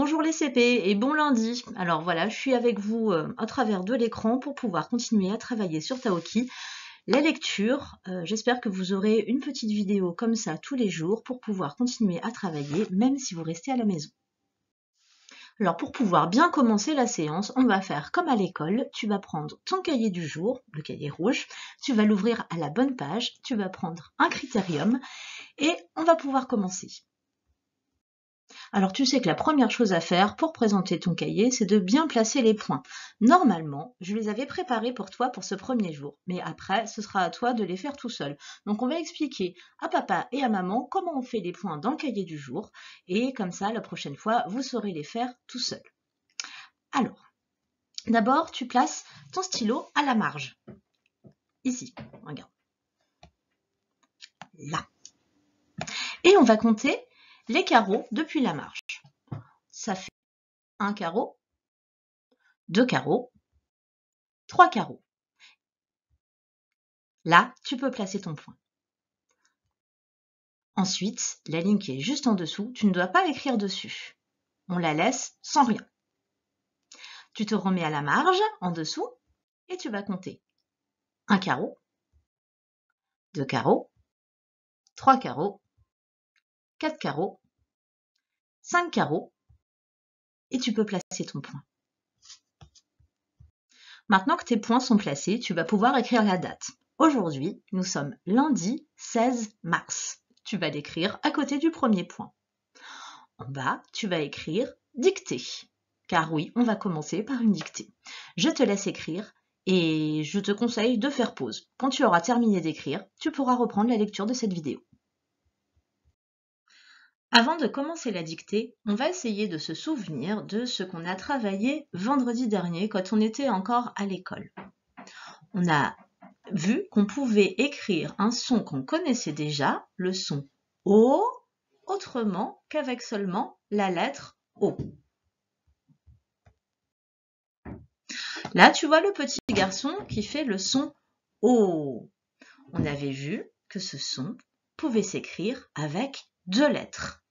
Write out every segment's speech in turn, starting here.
Bonjour les CP et bon lundi. Alors voilà, je suis avec vous à travers de l'écran pour pouvoir continuer à travailler sur Taoki. La lecture, j'espère que vous aurez une petite vidéo comme ça tous les jours pour pouvoir continuer à travailler même si vous restez à la maison. Alors pour pouvoir bien commencer la séance, on va faire comme à l'école. Tu vas prendre ton cahier du jour, le cahier rouge, tu vas l'ouvrir à la bonne page, tu vas prendre un critérium et on va pouvoir commencer. Alors tu sais que la première chose à faire pour présenter ton cahier, c'est de bien placer les points. Normalement, je les avais préparés pour toi pour ce premier jour, mais après, ce sera à toi de les faire tout seul. Donc on va expliquer à papa et à maman comment on fait les points dans le cahier du jour, et comme ça, la prochaine fois, vous saurez les faire tout seul. Alors, d'abord, tu places ton stylo à la marge. Ici, regarde. Là. Et on va compter les carreaux depuis la marge. Ça fait un carreau, 2 carreaux, 3 carreaux. Là, tu peux placer ton point. Ensuite, la ligne qui est juste en dessous, tu ne dois pas écrire dessus. On la laisse sans rien. Tu te remets à la marge, en dessous, et tu vas compter 1 carreau, 2 carreaux, 3 carreaux, 4 carreaux, 5 carreaux, et tu peux placer ton point. Maintenant que tes points sont placés, tu vas pouvoir écrire la date. Aujourd'hui, nous sommes lundi 16 mars. Tu vas l'écrire à côté du premier point. En bas, tu vas écrire dictée. Car oui, on va commencer par une dictée. Je te laisse écrire et je te conseille de faire pause. Quand tu auras terminé d'écrire, tu pourras reprendre la lecture de cette vidéo. Avant de commencer la dictée, on va essayer de se souvenir de ce qu'on a travaillé vendredi dernier quand on était encore à l'école. On a vu qu'on pouvait écrire un son qu'on connaissait déjà, le son O, autrement qu'avec seulement la lettre O. Là, tu vois le petit garçon qui fait le son O. On avait vu que ce son pouvait s'écrire avec 2 lettres.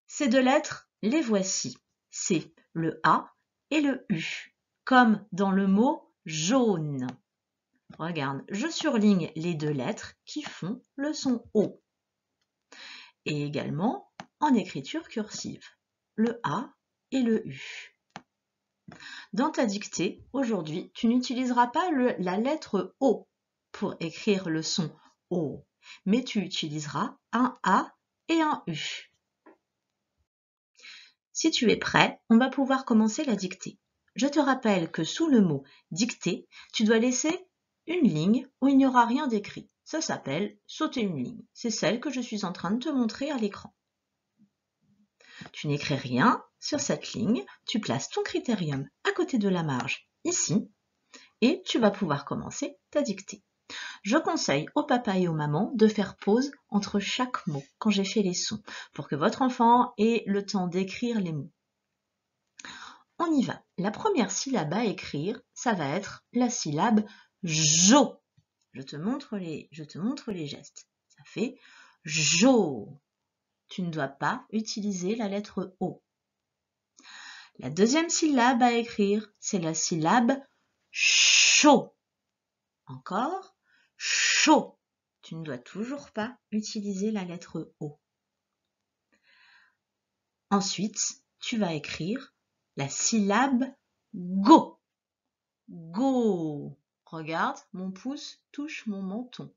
Ces 2 lettres, les voici. C'est le A et le U, comme dans le mot jaune. Regarde, je surligne les 2 lettres qui font le son O. Et également en écriture cursive, le A et le U. Dans ta dictée, aujourd'hui, tu n'utiliseras pas la lettre O pour écrire le son O, mais tu utiliseras un A et un U. Si tu es prêt, on va pouvoir commencer la dictée. Je te rappelle que sous le mot dictée, tu dois laisser une ligne où il n'y aura rien d'écrit. Ça s'appelle sauter une ligne. C'est celle que je suis en train de te montrer à l'écran. Tu n'écris rien sur cette ligne, tu places ton critérium à côté de la marge, ici, et tu vas pouvoir commencer ta dictée. Je conseille au papa et aux mamans de faire pause entre chaque mot quand j'ai fait les sons, pour que votre enfant ait le temps d'écrire les mots. On y va. La première syllabe à écrire, ça va être la syllabe jo. Je te montre les gestes. Ça fait jo. Tu ne dois pas utiliser la lettre O. La deuxième syllabe à écrire, c'est la syllabe chaud. Encore, chaud. Tu ne dois toujours pas utiliser la lettre O. Ensuite, tu vas écrire la syllabe go. Go. Regarde, mon pouce touche mon menton.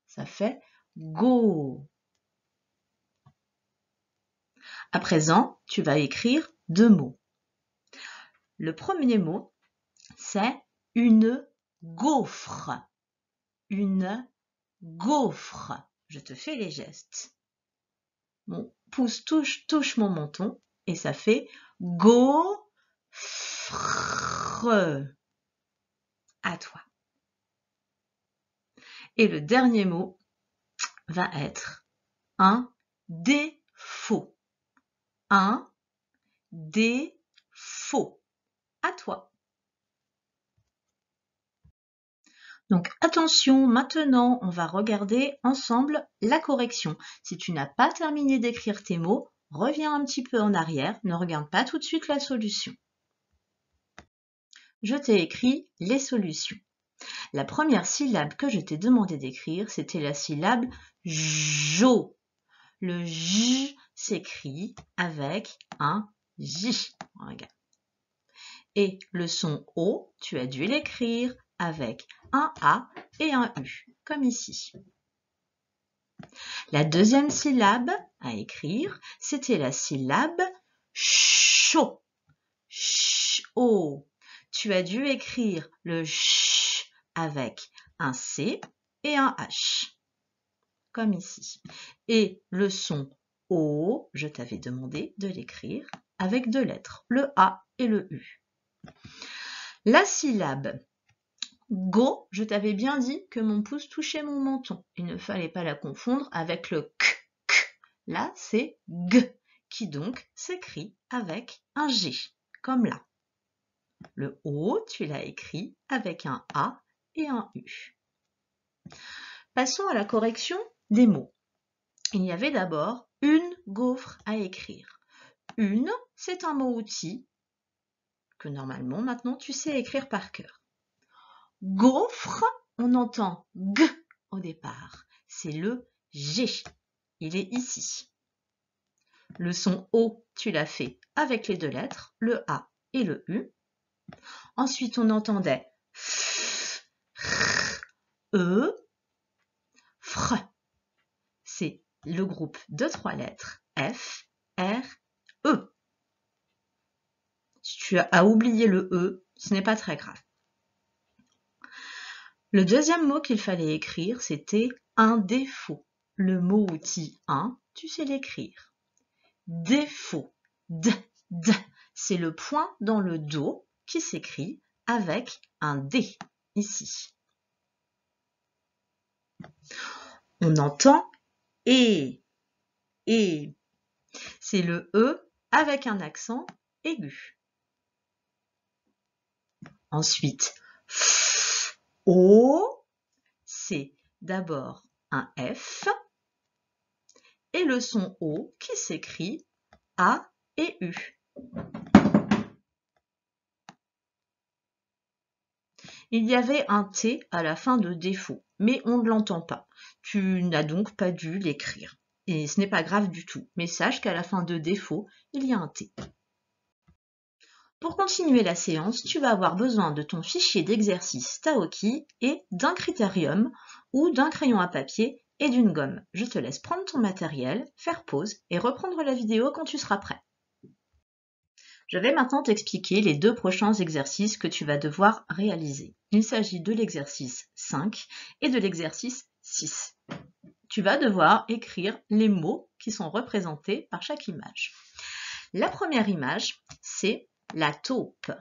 Ça fait go. À présent, tu vas écrire 2 mots. Le premier mot, c'est une gaufre. Une gaufre. Je te fais les gestes. Mon pouce touche mon menton et ça fait gaufre. À toi. Et le dernier mot va être un défaut. Un défaut. À toi. Donc attention, maintenant on va regarder ensemble la correction. Si tu n'as pas terminé d'écrire tes mots, reviens un petit peu en arrière, ne regarde pas tout de suite la solution. Je t'ai écrit les solutions. La première syllabe que je t'ai demandé d'écrire, c'était la syllabe JO. Le J s'écrit avec un J. Regarde. Et le son O, tu as dû l'écrire avec un A et un U, comme ici. La deuxième syllabe à écrire, c'était la syllabe chaud. Chaud. Tu as dû écrire le ch avec un C et un H, comme ici. Et le son O, je t'avais demandé de l'écrire avec deux lettres, le A et le U. La syllabe go, je t'avais bien dit que mon pouce touchait mon menton. Il ne fallait pas la confondre avec le k. Là, c'est g, qui donc s'écrit avec un G, comme là. Le O, tu l'as écrit avec un A et un U. Passons à la correction des mots. Il y avait d'abord une gaufre à écrire. Une, c'est un mot-outil que normalement, maintenant, tu sais écrire par cœur. Gaufre, on entend G au départ. C'est le G. Il est ici. Le son O, tu l'as fait avec les deux lettres, le A et le U. Ensuite, on entendait F, R, E, FR. C'est le groupe de trois lettres F, R, E. Si tu as oublié le E, ce n'est pas très grave. Le deuxième mot qu'il fallait écrire, c'était un défaut. Le mot outil 1, tu sais l'écrire. Défaut. D, D. C'est le point dans le Do qui s'écrit avec un D, ici. On entend et. C'est le E avec un accent aigu. Ensuite, F, O, c'est d'abord un F et le son O qui s'écrit A et U. Il y avait un T à la fin de défaut, mais on ne l'entend pas. Tu n'as donc pas dû l'écrire. Et ce n'est pas grave du tout, mais sache qu'à la fin de défaut, il y a un T. Pour continuer la séance, tu vas avoir besoin de ton fichier d'exercice Taoki et d'un critérium ou d'un crayon à papier et d'une gomme. Je te laisse prendre ton matériel, faire pause et reprendre la vidéo quand tu seras prêt. Je vais maintenant t'expliquer les deux prochains exercices que tu vas devoir réaliser. Il s'agit de l'exercice 5 et de l'exercice 6. Tu vas devoir écrire les mots qui sont représentés par chaque image. La première image, c'est la taupe.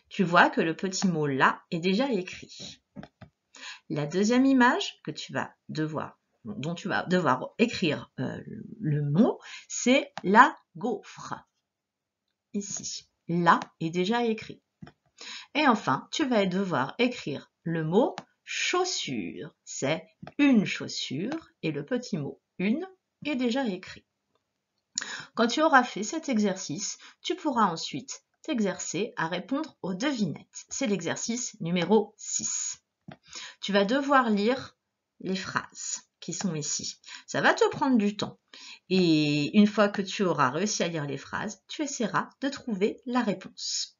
Tu vois que le petit mot là est déjà écrit. La deuxième image dont tu vas devoir écrire le mot, c'est la gaufre. Ici, là est déjà écrit. Et enfin, tu vas devoir écrire le mot chaussure. C'est une chaussure et le petit mot une est déjà écrit. Quand tu auras fait cet exercice, tu pourras ensuite t'exercer à répondre aux devinettes. C'est l'exercice numéro 6. Tu vas devoir lire les phrases qui sont ici. Ça va te prendre du temps. Et une fois que tu auras réussi à lire les phrases, tu essaieras de trouver la réponse.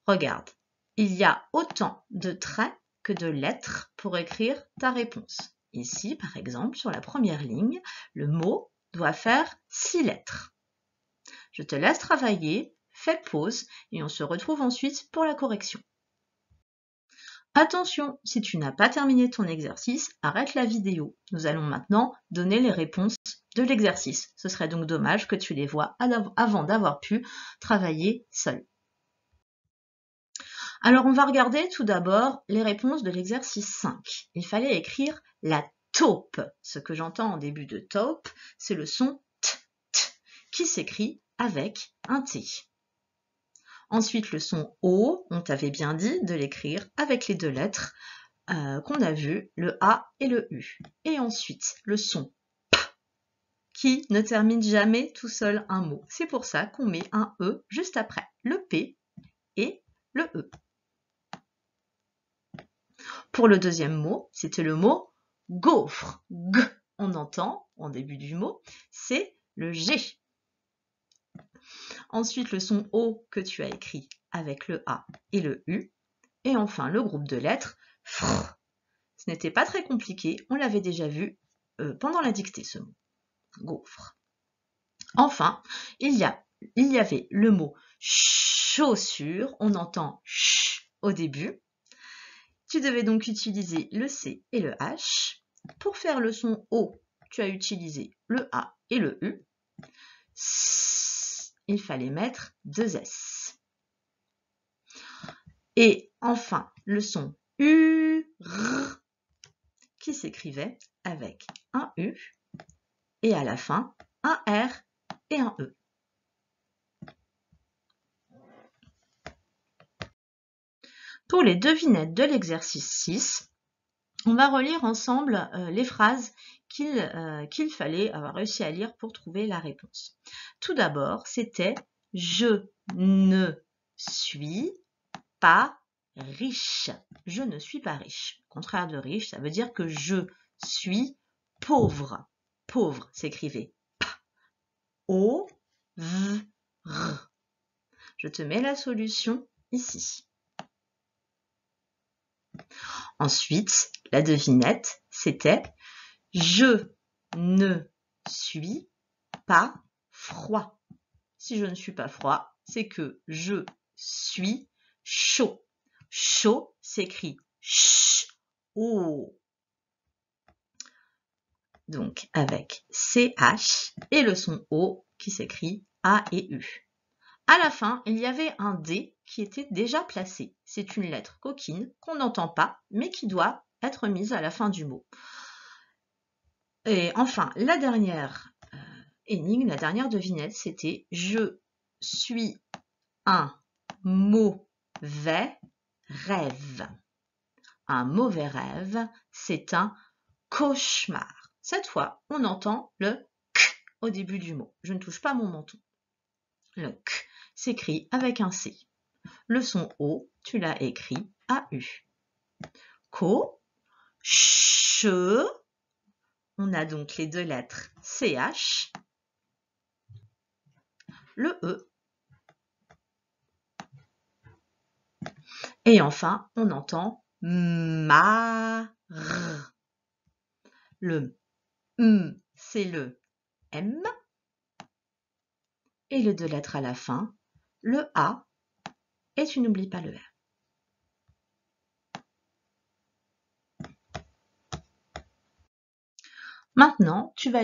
Regarde, il y a autant de traits que de lettres pour écrire ta réponse. Ici, par exemple, sur la première ligne, le mot doit faire 6 lettres. Je te laisse travailler, fais pause et on se retrouve ensuite pour la correction. Attention, si tu n'as pas terminé ton exercice, arrête la vidéo. Nous allons maintenant donner les réponses de l'exercice. Ce serait donc dommage que tu les vois avant d'avoir pu travailler seul. Alors, on va regarder tout d'abord les réponses de l'exercice 5. Il fallait écrire la taupe. Ce que j'entends en début de taupe, c'est le son t, t, qui s'écrit avec un T. Ensuite, le son O, on t'avait bien dit de l'écrire avec les 2 lettres qu'on a vues, le A et le U. Et ensuite, le son P, qui ne termine jamais tout seul un mot. C'est pour ça qu'on met un E juste après le P et le E. Pour le deuxième mot, c'était le mot gaufre. G, on entend en début du mot, c'est le G. Ensuite, le son O que tu as écrit avec le A et le U. Et enfin, le groupe de lettres FR. Ce n'était pas très compliqué, on l'avait déjà vu pendant la dictée, ce mot. Gaufre. Enfin, il y avait le mot chaussure. On entend ch au début. Tu devais donc utiliser le C et le H. Pour faire le son O, tu as utilisé le A et le U. Il fallait mettre 2 S. Et enfin, le son U, R, qui s'écrivait avec un U et à la fin, un R et un E. Pour les devinettes de l'exercice 6, on va relire ensemble les phrases qu'il fallait avoir réussi à lire pour trouver la réponse. Tout d'abord, c'était « Je ne suis pas riche ». Je ne suis pas riche. Contraire de riche, ça veut dire que je suis pauvre. Pauvre s'écrivait P, O, V, R. Je te mets la solution ici. Ensuite, la devinette, c'était « Je ne suis pas froid ». Si je ne suis pas froid, c'est que je suis chaud. Chaud s'écrit ch, o. Donc avec CH et le son O qui s'écrit A et U. À la fin, il y avait un D qui était déjà placé. C'est une lettre coquine qu'on n'entend pas, mais qui doit être mise à la fin du mot. Et enfin, la dernière énigme, la dernière devinette, c'était « Je suis un mauvais rêve ». Un mauvais rêve, c'est un cauchemar. Cette fois, on entend le « k » au début du mot. Je ne touche pas mon menton. Le « k » s'écrit avec un C. Le son O, tu l'as écrit AU. Co, che, on a donc les 2 lettres CH, le E. Et enfin, on entend mar. Le M, c'est le M. Et les 2 lettres à la fin, le A. Et tu n'oublies pas le R. Maintenant, tu vas